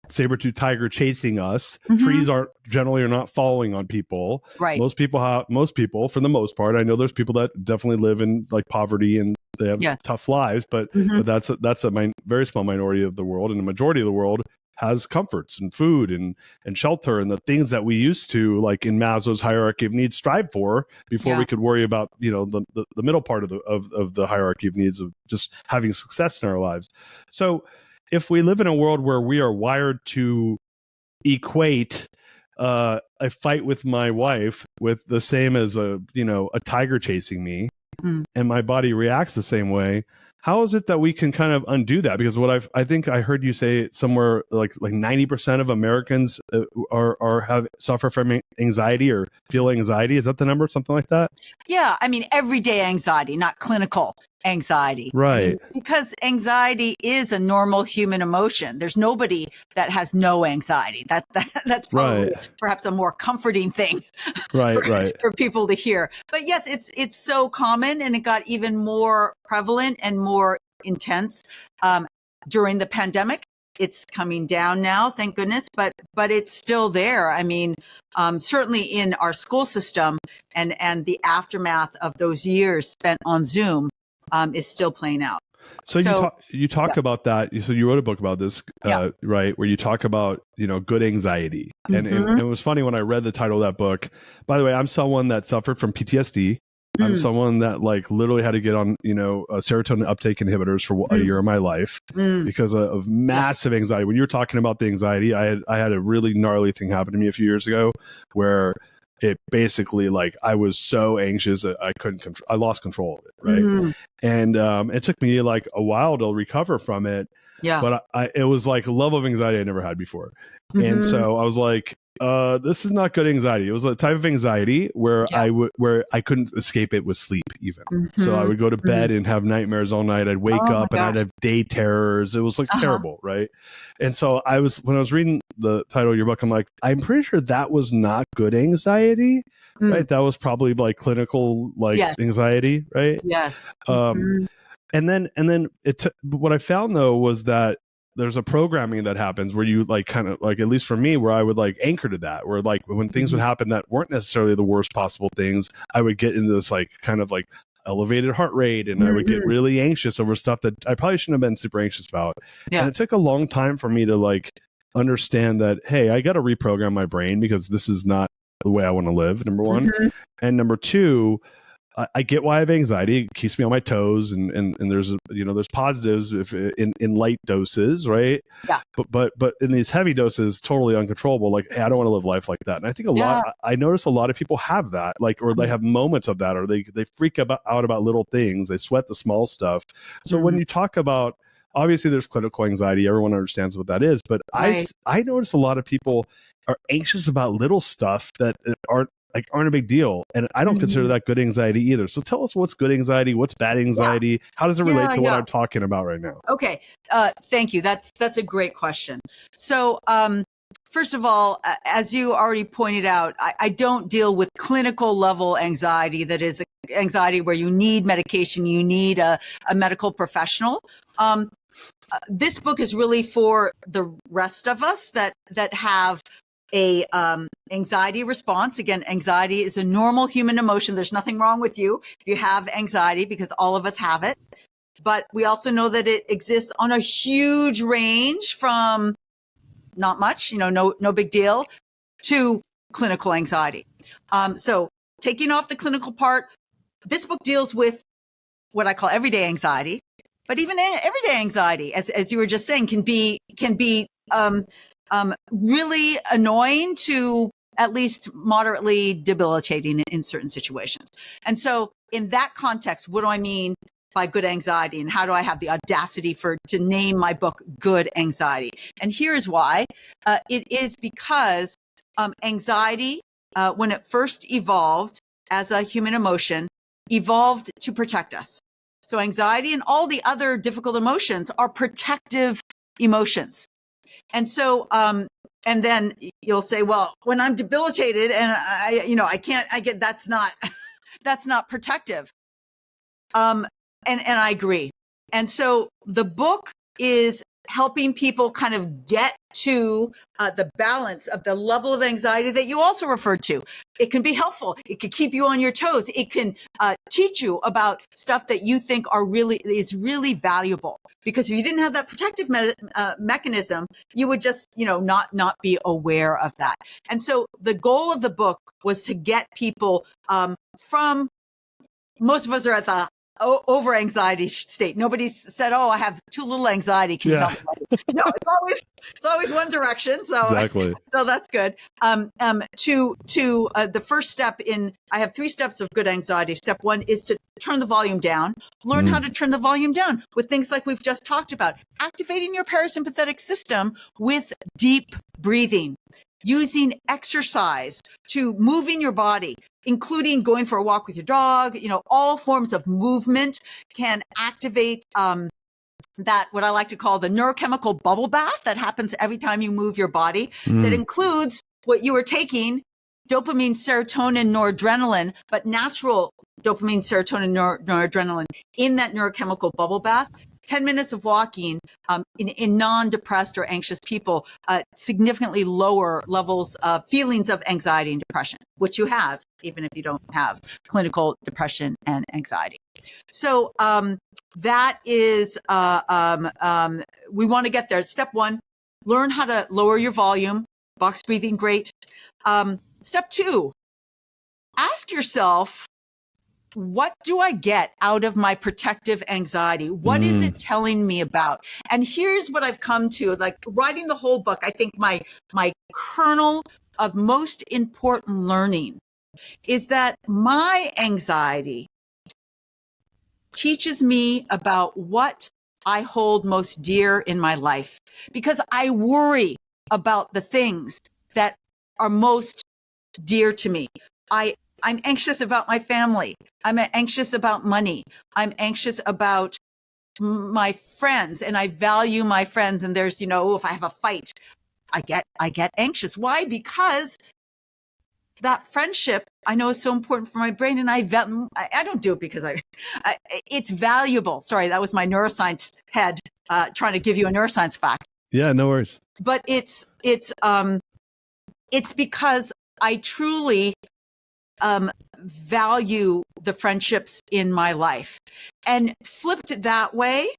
saber-toothed tiger chasing us. Trees are not falling on people. Right. Most people, for the most part, I know there's people that definitely live in like poverty and they have tough lives, but that's a very small minority of the world, and the majority of the world has comforts and food and shelter and the things that we used to, like in Maslow's hierarchy of needs, strive for before we could worry about the middle part of the hierarchy of needs of just having success in our lives. So if we live in a world where we are wired to equate a fight with my wife with the same as a tiger chasing me, and my body reacts the same way, how is it that we can kind of undo that? Because what I think I heard you say somewhere like 90% of Americans suffer from anxiety or feel anxiety. Is that the number? Something like that? Yeah. I mean, everyday anxiety, not clinical anxiety. I mean, Right. because anxiety is a normal human emotion. There's nobody that has no anxiety. That's probably Right. perhaps a more comforting thing Right. Right. for people to hear. But yes, it's so common, and it got even more prevalent and more intense during the pandemic. It's coming down now, thank goodness, but it's still there. I mean, certainly in our school system and the aftermath of those years spent on Zoom is still playing out. So you talk about that. So you wrote a book about this, right? Where you talk about, good anxiety. And it was funny when I read the title of that book. By the way, I'm someone that suffered from PTSD. I'm someone that literally had to get on, serotonin uptake inhibitors for a year of my life because of massive anxiety. When you were talking about the anxiety, I had a really gnarly thing happen to me a few years ago where it basically I was so anxious that I couldn't control. I lost control of it, right? And it took me a while to recover from it. Yeah. But it was like a level of anxiety I never had before. And so I was like, this is not good anxiety. It was a type of anxiety where I couldn't escape it with sleep even. So I would go to bed and have nightmares all night. I'd wake up and I'd have day terrors. It was terrible, right? And so when I was reading the title of your book, I'm like, I'm pretty sure that was not good anxiety, right? That was probably clinical anxiety, right? Yes. And then what I found though was that there's a programming that happens where you kind of at least for me, where I would anchor to that, where when things would happen that weren't necessarily the worst possible things, I would get into this kind of elevated heart rate, and I would get really anxious over stuff that I probably shouldn't have been super anxious about. And it took a long time for me to understand that, hey, I got to reprogram my brain because this is not the way I want to live, number one. And number two, I get why I have anxiety. It keeps me on my toes, and there's there's positives if in light doses, right? Yeah. But in these heavy doses, totally uncontrollable. Hey, I don't want to live life like that. And I think I notice a lot of people have that, or they have moments of that, or they freak out about little things. They sweat the small stuff. So when you talk about, obviously there's clinical anxiety, everyone understands what that is, but I notice a lot of people are anxious about little stuff that aren't a big deal. And I don't consider that good anxiety either. So tell us what's good anxiety, what's bad anxiety, how does it relate to what I'm talking about right now? Okay. Thank you. That's a great question. So, first of all, as you already pointed out, I don't deal with clinical level anxiety. That is anxiety where you need medication, you need a medical professional. This book is really for the rest of us that have a anxiety response. Again, anxiety is a normal human emotion. There's nothing wrong with you if you have anxiety, because all of us have it. But we also know that it exists on a huge range from not much, no big deal, to clinical anxiety. So taking off the clinical part, this book deals with what I call everyday anxiety. But even everyday anxiety, as you were just saying, can be really annoying to at least moderately debilitating in certain situations. And so in that context, what do I mean by good anxiety, and how do I have the audacity to name my book Good Anxiety? And here's why. It is because anxiety, when it first evolved as a human emotion, evolved to protect us. So anxiety and all the other difficult emotions are protective emotions. And so, and then you'll say, well, when I'm debilitated and that's not protective. And I agree. And so the book is helping people kind of get to the balance of the level of anxiety that you also referred to. It can be helpful. It can keep you on your toes. It can teach you about stuff that you think is really valuable. Because if you didn't have that protective mechanism, you would just, not be aware of that. And so the goal of the book was to get people from, most of us are at the over anxiety state. Nobody said, "Oh, I have too little anxiety. Can you help me?" No, it's always one direction. So exactly. So that's good. The first step I have 3 steps of good anxiety. Step 1 is to turn the volume down. Learn how to turn the volume down with things like we've just talked about. Activating your parasympathetic system with deep breathing, using exercise to moving your body, including going for a walk with your dog. All forms of movement can activate that, what I like to call the neurochemical bubble bath that happens every time you move your body. That includes what you are taking, dopamine, serotonin, noradrenaline, but natural dopamine, serotonin, noradrenaline in that neurochemical bubble bath. 10 minutes of walking in non-depressed or anxious people significantly lower levels of feelings of anxiety and depression, which you have, even if you don't have clinical depression and anxiety. So that is, we want to get there. Step 1, learn how to lower your volume. Box breathing, great. Step 2, ask yourself, what do I get out of my protective anxiety? What is it telling me about? And here's what I've come to, like writing the whole book. I think my kernel of most important learning is that my anxiety teaches me about what I hold most dear in my life, because I worry about the things that are most dear to me. I'm anxious about my family. I'm anxious about money. I'm anxious about my friends, and I value my friends. And there's, if I have a fight, I get anxious. Why? Because that friendship I know is so important for my brain, and I don't do it because it's valuable. Sorry, that was my neuroscience head trying to give you a neuroscience fact. Yeah, no worries. But it's because I truly value the friendships in my life. And flipped that way,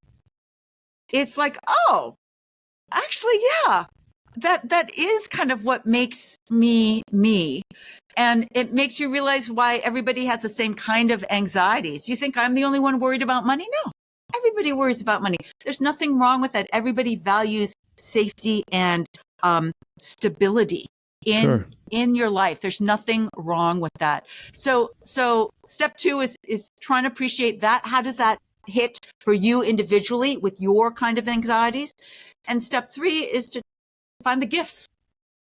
it's like, oh, actually, yeah, that is kind of what makes me me. And it makes you realize why everybody has the same kind of anxieties. You think I'm the only one worried about money? No, everybody worries about money. There's nothing wrong with that. Everybody values safety and stability in your life. There's nothing wrong with that. So step 2 is trying to appreciate that. How does that hit for you individually with your kind of anxieties? And step 3 is to find the gifts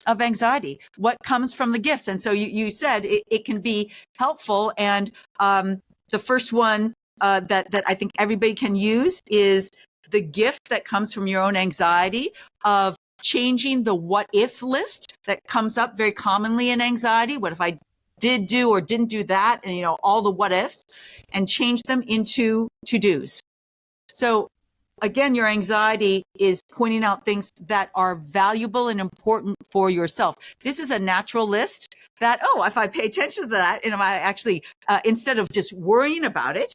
of anxiety. What comes from the gifts? And so you said it can be helpful. And the first one that I think everybody can use is the gift that comes from your own anxiety of changing the what if list that comes up very commonly in anxiety. What if I did do or didn't do that? And, all the what ifs, and change them into to-dos. So again, your anxiety is pointing out things that are valuable and important for yourself. This is a natural list that, if I pay attention to that, and if I actually, instead of just worrying about it,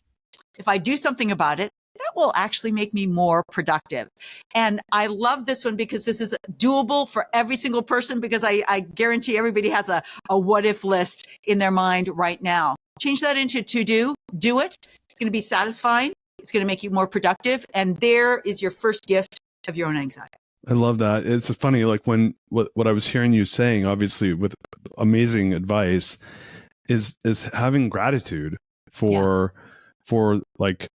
if I do something about it, that will actually make me more productive. And I love this one because this is doable for every single person, because I guarantee everybody has a what if list in their mind right now. Change that into to do it. It's going to be satisfying. It's going to make you more productive. And there is your first gift of your own anxiety. I love that. It's funny, like when what I was hearing you saying, obviously with amazing advice, is having gratitude for like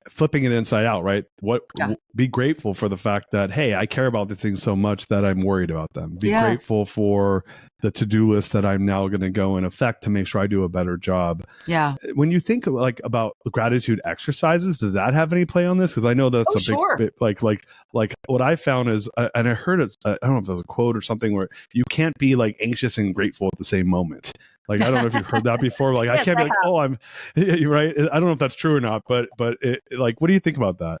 flipping it inside out, right? Be grateful for the fact that, hey, I care about the things so much that I'm worried about them. Be grateful for the to-do list that I'm now going to go and affect to make sure I do a better job. Yeah. When you think about gratitude exercises, does that have any play on this? Because I know that's big, like what I found is, and I heard it, I don't know if there's a quote or something where you can't be like anxious and grateful at the same moment. Like, I don't know if you've heard that before. Like, yes, I can't be like, oh, I'm right. I don't know if that's true or not, but like, what do you think about that?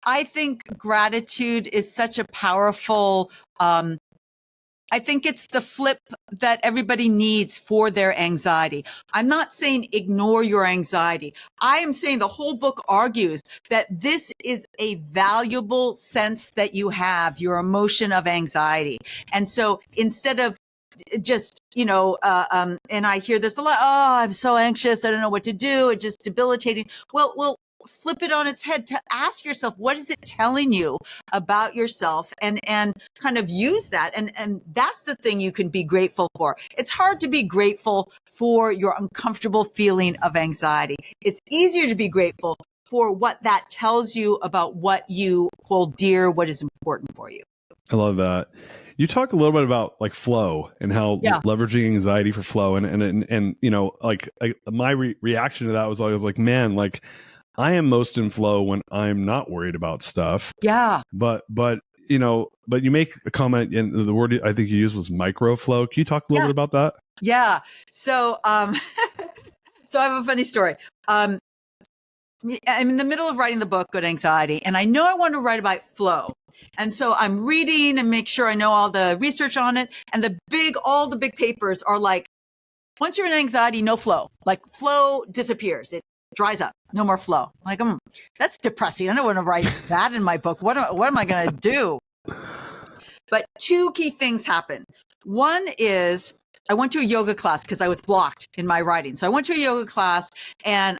I think gratitude is such a powerful, I think it's the flip that everybody needs for their anxiety. I'm not saying ignore your anxiety. I am saying the whole book argues that this is a valuable sense that you have, your emotion of anxiety. And so instead of just and I hear this a lot. Oh, I'm so anxious. I don't know what to do. It's just debilitating. Well, flip it on its head to ask yourself, what is it telling you about yourself, and kind of use that. And that's the thing you can be grateful for. It's hard to be grateful for your uncomfortable feeling of anxiety. It's easier to be grateful for what that tells you about what you hold dear, what is important for you. I love that. You talk a little bit about like flow and how leveraging anxiety for flow, and like my reaction to that was always like, man, like I am most in flow when I'm not worried about stuff. Yeah. But you make a comment, and the word I think you used was micro flow. Can you talk a little bit about that? Yeah. So, so I have a funny story. I'm in the middle of writing the book, Good Anxiety, and I know I want to write about flow. And so I'm reading and make sure I know all the research on it. And all the big papers are like, once you're in anxiety, no flow. Like flow disappears. It dries up. No more flow. I'm like, that's depressing. I don't want to write that in my book. What am I going to do? But two key things happen. One is I went to a yoga class because I was blocked in my writing. So I went to a yoga class and,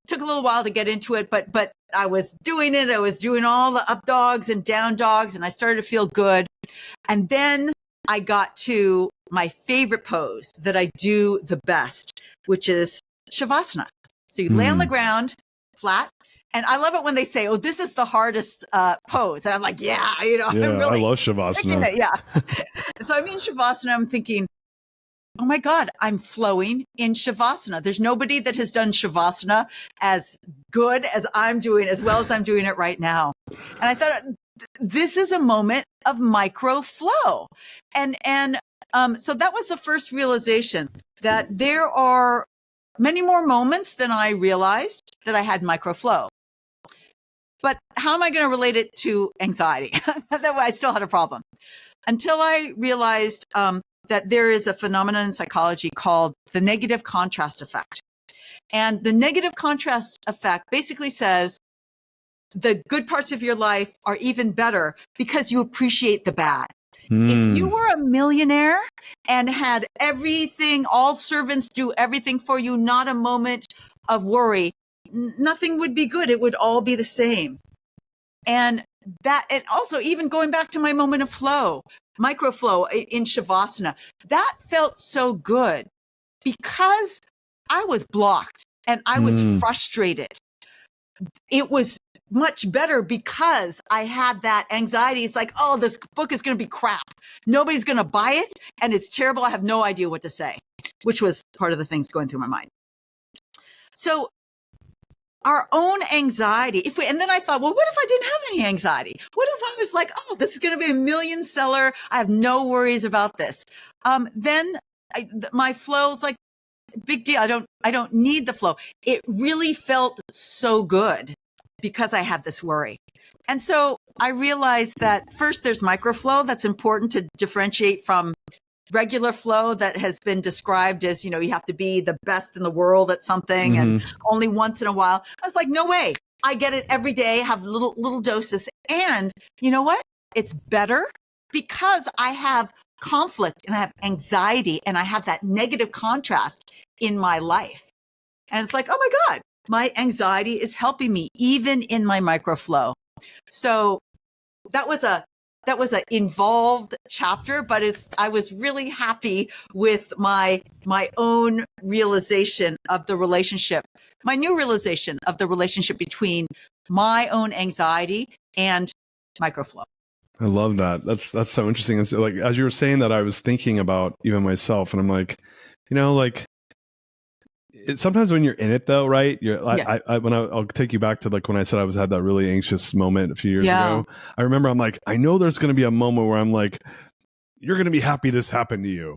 took a little while to get into it, but I was doing it. I was doing all the up dogs and down dogs, and I started to feel good. And then I got to my favorite pose that I do the best, which is Shavasana. So you lay on the ground flat. And I love it when they say, oh, this is the hardest pose. And I'm like, I'm really I love Shavasana. Yeah. And so I'm in Shavasana. I'm thinking, oh my God, I'm flowing in Shavasana. There's nobody that has done Shavasana as good as I'm doing, as well as I'm doing it right now. And I thought, this is a moment of micro flow. And so that was the first realization that there are many more moments than I realized that I had micro flow. But how am I going to relate it to anxiety? That way I still had a problem until I realized that there is a phenomenon in psychology called the negative contrast effect. And the negative contrast effect basically says the good parts of your life are even better because you appreciate the bad. If you were a millionaire and had everything, all servants do everything for you, not a moment of worry, nothing would be good. It would all be the same. And also even going back to my moment of flow, micro flow in Shavasana, that felt so good because I was blocked and I was frustrated. It was much better because I had that anxiety. It's like, oh, this book is going to be crap. Nobody's going to buy it. And it's terrible. I have no idea what to say, which was part of the things going through my mind. So our own anxiety, and then I thought, well, what if I didn't have any anxiety? What if I was like, oh, this is going to be a million seller. I have no worries about this. Then my flow is like, big deal. I don't need the flow. It really felt so good because I had this worry. And so I realized that first there's microflow that's important to differentiate from regular flow that has been described as, you have to be the best in the world at something and only once in a while. I was like, no way. I get it every day, have little doses. And you know what? It's better because I have conflict and I have anxiety and I have that negative contrast in my life. And it's like, oh my God, my anxiety is helping me even in my microflow. So that was an involved chapter, but I was really happy with my own realization of the relationship, my new realization of the relationship between my own anxiety and microflow. I love that. That's so interesting. It's like, as you were saying that, I was thinking about even myself, and I'm like, sometimes when you're in it though, right? I'll take you back to like when I said had that really anxious moment a few years ago. I remember I'm like, I know there's going to be a moment where I'm like, you're going to be happy this happened to you.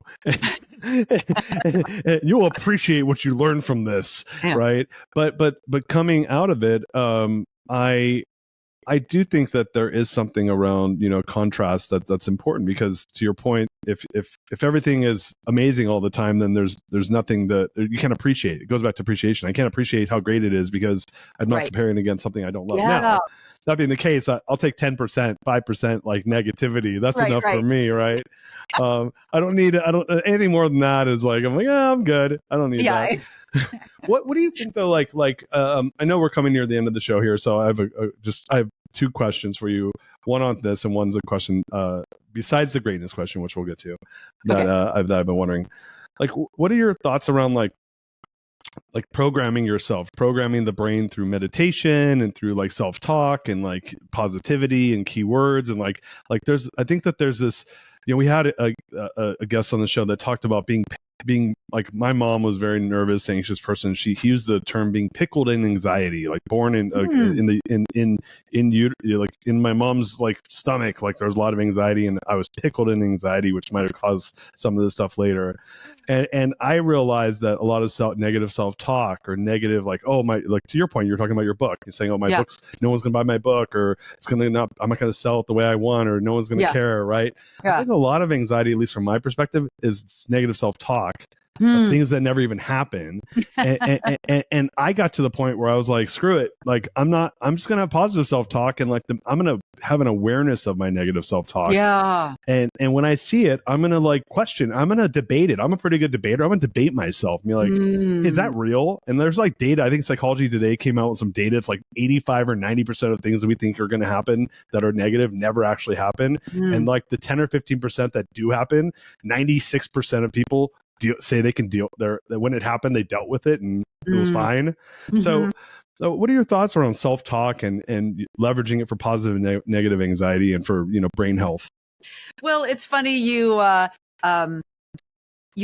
You'll appreciate what you learned from this, right? But coming out of it, I do think that there is something around, contrast that's important, because to your point, if everything is amazing all the time, then there's nothing that you can't appreciate. It goes back to appreciation. I can't appreciate how great it is because I'm not comparing against something I don't love. Now, that being the case, I'll take 10%, 5% like negativity. That's enough for me, right? I don't need anything more than that. Is like I'm like, oh, I'm good. I don't need that. What do you think though? I know we're coming near the end of the show here, so I have two questions for you. One on this, and one's a question besides the greatness question, which we'll get to. That I've been wondering. Like, what are your thoughts around like programming yourself, programming the brain through meditation and through like self-talk and like positivity and keywords and like I think that there's this, we had a guest on the show that talked about being like, my mom was a very nervous, anxious person. He used the term being pickled in anxiety, like born in like in my mom's like stomach, like there was a lot of anxiety and I was pickled in anxiety, which might have caused some of the stuff later. And I realized that a lot of negative self-talk or negative, like, oh my, like to your point, you're talking about your book. You're saying, oh, my book's, no one's gonna buy my book, or I'm not gonna sell it the way I want, or no one's gonna care, right? I think a lot of anxiety, at least from my perspective, is negative self-talk. Things that never even happen. And I got to the point where I was like, screw it. Like, I'm just going to have positive self-talk. And like, I'm going to have an awareness of my negative self-talk. Yeah. And when I see it, I'm going to like question, I'm going to debate it. I'm a pretty good debater. I'm going to debate myself and be like, is that real? And there's like data. I think Psychology Today came out with some data. It's like 85 or 90% of things that we think are going to happen that are negative never actually happen. And like the 10 or 15% that do happen, 96% of people say they can deal that when it happened, they dealt with it and it was fine. So what are your thoughts around self-talk and leveraging it for positive and negative anxiety and for, brain health? Well, it's funny you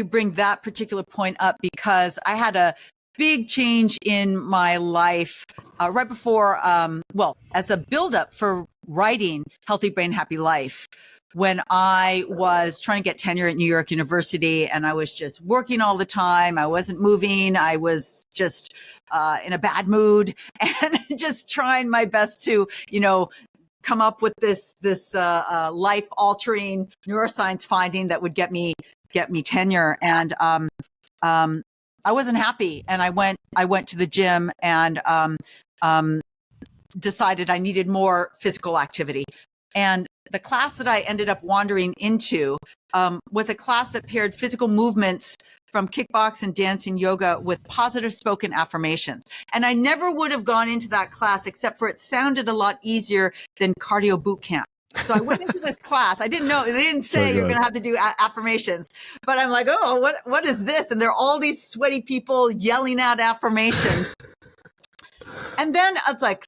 bring that particular point up, because I had a big change in my life right before, as a buildup for writing Healthy Brain, Happy Life, when I was trying to get tenure at New York University, and I was just working all the time. I wasn't moving. I was just in a bad mood and just trying my best to, come up with this life altering neuroscience finding that would get me tenure. And I wasn't happy, and I went to the gym and decided I needed more physical activity. And the class that I ended up wandering into was a class that paired physical movements from kickboxing, dancing, yoga with positive spoken affirmations. And I never would have gone into that class except for it sounded a lot easier than cardio boot camp. So I went into this class. I didn't know, they didn't say you're going to have to do affirmations, but I'm like, oh, what is this? And there are all these sweaty people yelling out affirmations. And then it's like,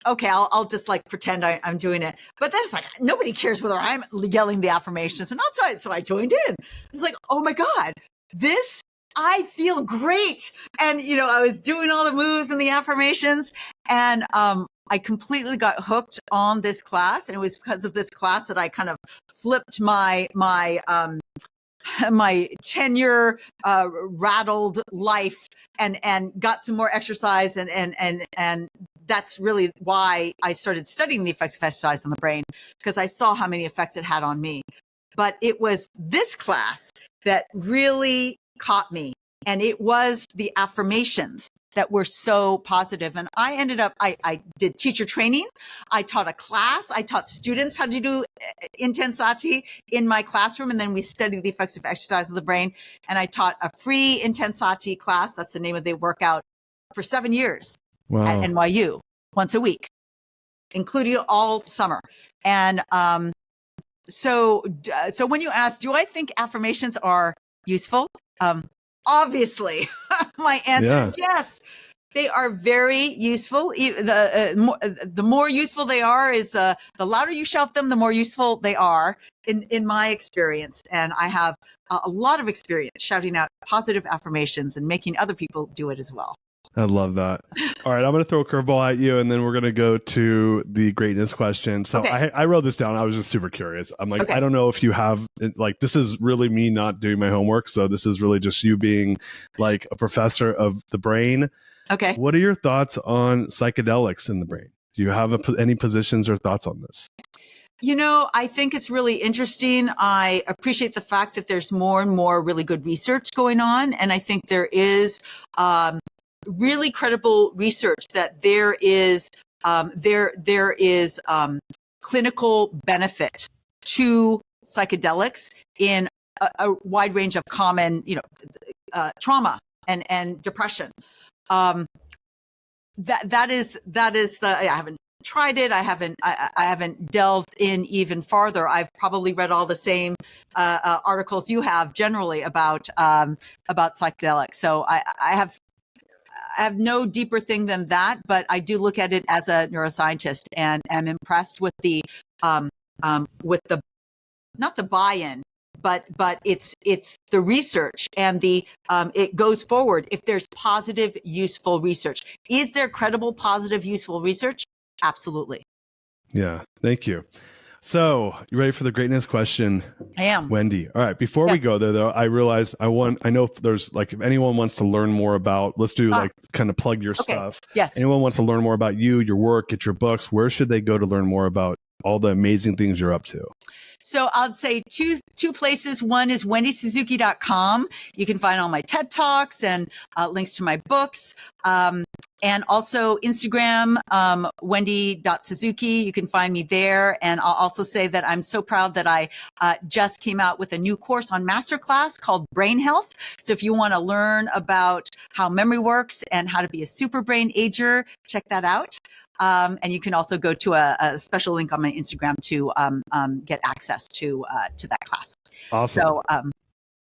okay, I'll just like pretend I'm doing it. But then it's like, nobody cares whether I'm yelling the affirmations or not. So I joined in. It's like, oh my God, I feel great. And, I was doing all the moves and the affirmations, and I completely got hooked on this class. And it was because of this class that I kind of flipped my tenure rattled life and got some more exercise, and that's really why I started studying the effects of exercise on the brain, because I saw how many effects it had on me. But it was this class that really caught me, and it was the affirmations that were so positive. And I ended up, I did teacher training. I taught a class. I taught students how to do intensati in my classroom. And then we studied the effects of exercise on the brain. And I taught a free intensati class. That's the name of the workout, for 7 years at NYU, once a week, including all summer. And so when you ask, do I think affirmations are useful? Obviously, my answer is yes. They are very useful. The more useful they are is the louder you shout them, the more useful they are in my experience. And I have a lot of experience shouting out positive affirmations and making other people do it as well. I love that. All right, I'm going to throw a curveball at you, and then we're going to go to the greatness question. So I wrote this down. I was just super curious. I'm like, I don't know if you have, like, this is really me not doing my homework. So this is really just you being like a professor of the brain. Okay. What are your thoughts on psychedelics in the brain? Do you have any positions or thoughts on this? I think it's really interesting. I appreciate the fact that there's more and more really good research going on. And I think there is really credible research that there is there is clinical benefit to psychedelics in a wide range of common, trauma and depression. That is the, I haven't tried it. I haven't delved in even farther. I've probably read all the same articles you have generally about psychedelics. So I have no deeper thing than that, but I do look at it as a neuroscientist and am impressed with the not the buy-in, but it's the research and the it goes forward if there's positive, useful research. Is there credible, positive, useful research? Absolutely. Yeah. Thank you. So you ready for the greatness question? I am. Wendy. All right. Before we go there though, I realized I know if there's like, if anyone wants to learn more about, let's do like kind of plug your stuff. Yes. Anyone wants to learn more about you, your work, get your books, where should they go to learn more about all the amazing things you're up to? So I'll say two places. One is wendysuzuki.com. You can find all my TED Talks and links to my books. And also Instagram, wendy.suzuki. You can find me there. And I'll also say that I'm so proud that I just came out with a new course on Masterclass called Brain Health. So if you want to learn about how memory works and how to be a super brain ager, check that out. And you can also go to a special link on my Instagram to get access to that class. Awesome. So,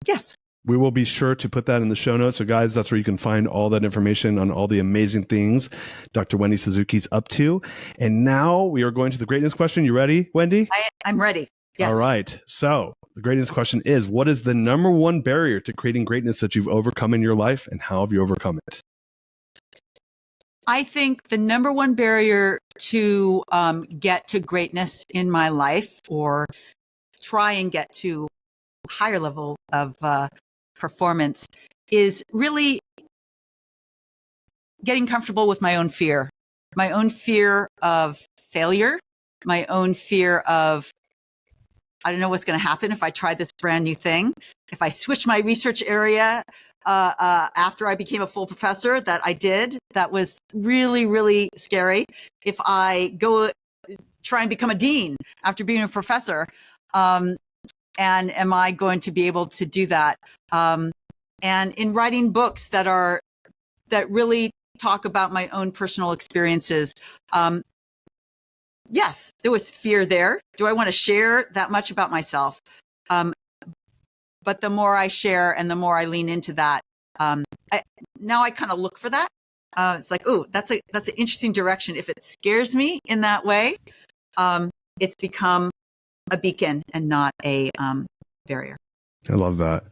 yes. We will be sure to put that in the show notes. So guys, that's where you can find all that information on all the amazing things Dr. Wendy Suzuki's up to. And now we are going to the greatness question. You ready, Wendy? I'm ready. Yes. All right. So the greatness question is, what is the number one barrier to creating greatness that you've overcome in your life, and how have you overcome it? I think the number one barrier to get to greatness in my life, or try and get to a higher level of performance, is really getting comfortable with my own fear of failure, my own fear of, I don't know what's going to happen if I try this brand new thing, if I switch my research area after I became a full professor, that I did. That was really, really scary. If I go try and become a dean after being a professor, and am I going to be able to do that? And in writing books that really talk about my own personal experiences, yes, there was fear there. Do I want to share that much about myself? But the more I share and the more I lean into that, now I kind of look for that. It's like, oh, that's an interesting direction. If it scares me in that way, it's become a beacon and not a barrier. I love that.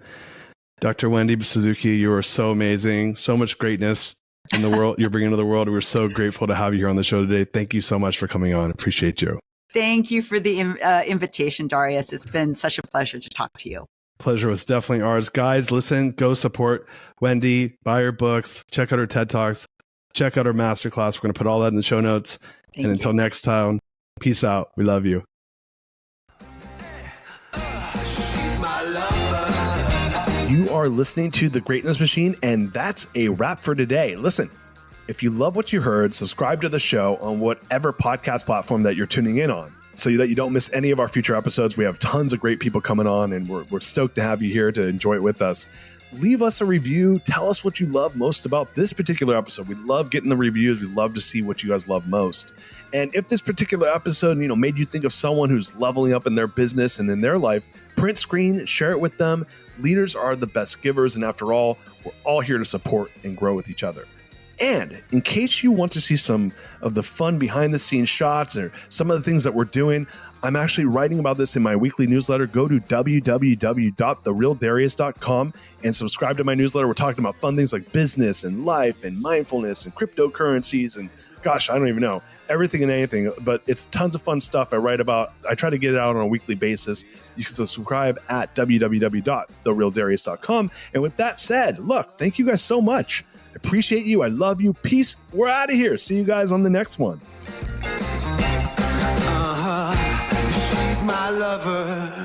Dr. Wendy Suzuki, you are so amazing. So much greatness in the world you're bringing to the world. We're so grateful to have you here on the show today. Thank you so much for coming on. Appreciate you. Thank you for the invitation, Darius. It's been such a pleasure to talk to you. Pleasure was definitely ours. Guys, listen, go support Wendy, buy her books, check out her TED Talks, check out her masterclass. We're going to put all that in the show notes. And until next time, peace out. We love you. You are listening to The Greatness Machine, and that's a wrap for today. Listen, if you love what you heard, subscribe to the show on whatever podcast platform that you're tuning in on, so that you don't miss any of our future episodes. We have tons of great people coming on, and we're stoked to have you here to enjoy it with us. Leave us a review. Tell us what you love most about this particular episode. We love getting the reviews. We love to see what you guys love most. And if this particular episode, made you think of someone who's leveling up in their business and in their life, print screen, share it with them. Leaders are the best givers. And after all, we're all here to support and grow with each other. And in case you want to see some of the fun behind the scenes shots or some of the things that we're doing, I'm actually writing about this in my weekly newsletter. Go to www.therealdarius.com and subscribe to my newsletter. We're talking about fun things like business and life and mindfulness and cryptocurrencies and gosh, I don't even know, everything and anything, but it's tons of fun stuff I write about. I try to get it out on a weekly basis. You can subscribe at www.therealdarius.com. And with that said, look, thank you guys so much. I appreciate you. I love you. Peace. We're out of here. See you guys on the next one. She's my lover.